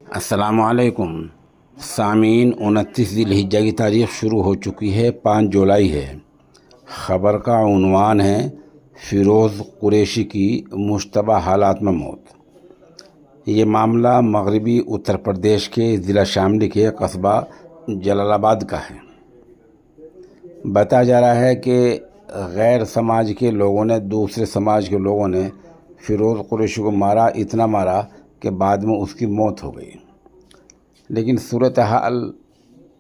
السلام علیکم سامعین، 29 ذی الحجہ کی تاریخ شروع ہو چکی ہے، 5 جولائی ہے۔ خبر کا عنوان ہے فیروز قریشی کی مشتبہ حالات میں موت۔ یہ معاملہ مغربی اتر پردیش کے ضلع شاملی کے قصبہ جلال آباد کا ہے۔ بتایا جا رہا ہے کہ غیر سماج کے لوگوں نے، دوسرے سماج کے لوگوں نے فیروز قریشی کو مارا، اتنا مارا کہ بعد میں اس کی موت ہو گئی۔ لیکن صورتحال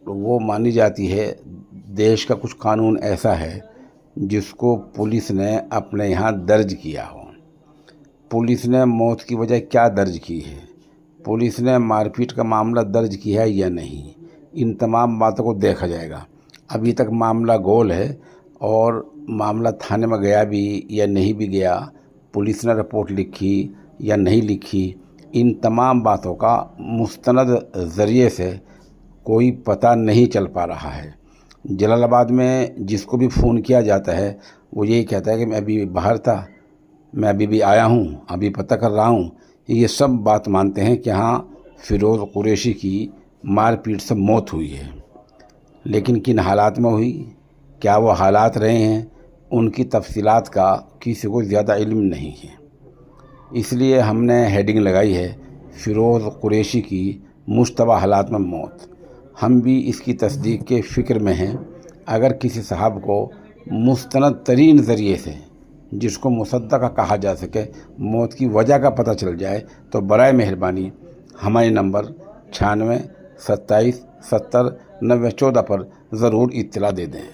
وہ مانی جاتی ہے، دیش کا کچھ قانون ایسا ہے جس کو پولیس نے اپنے یہاں درج کیا ہو۔ پولیس نے موت کی وجہ کیا درج کی ہے، پولیس نے مار پیٹ کا معاملہ درج کیا ہے یا نہیں، ان تمام باتوں کو دیکھا جائے گا۔ ابھی تک معاملہ گول ہے، اور معاملہ تھانے میں گیا بھی یا نہیں بھی گیا، پولیس نے رپورٹ لکھی یا نہیں لکھی، ان تمام باتوں کا مستند ذریعے سے کوئی پتہ نہیں چل پا رہا ہے۔ جلال آباد میں جس کو بھی فون کیا جاتا ہے وہ یہی کہتا ہے کہ میں ابھی باہر تھا، میں ابھی بھی آیا ہوں، ابھی پتہ کر رہا ہوں۔ یہ سب بات مانتے ہیں کہ ہاں فیروز قریشی کی مار پیٹ سے موت ہوئی ہے، لیکن کن حالات میں ہوئی، کیا وہ حالات رہے ہیں، ان کی تفصیلات کا کسی کو زیادہ علم نہیں ہے۔ اس لیے ہم نے ہیڈنگ لگائی ہے فیروز قریشی کی مشتبہ حالات میں موت۔ ہم بھی اس کی تصدیق کے فکر میں ہیں۔ اگر کسی صاحب کو مستند ترین ذریعے سے، جس کو مصدقہ کہا جا سکے، موت کی وجہ کا پتہ چل جائے تو برائے مہربانی ہمارے نمبر 96 27 70 90 14 پر ضرور اطلاع دے دیں۔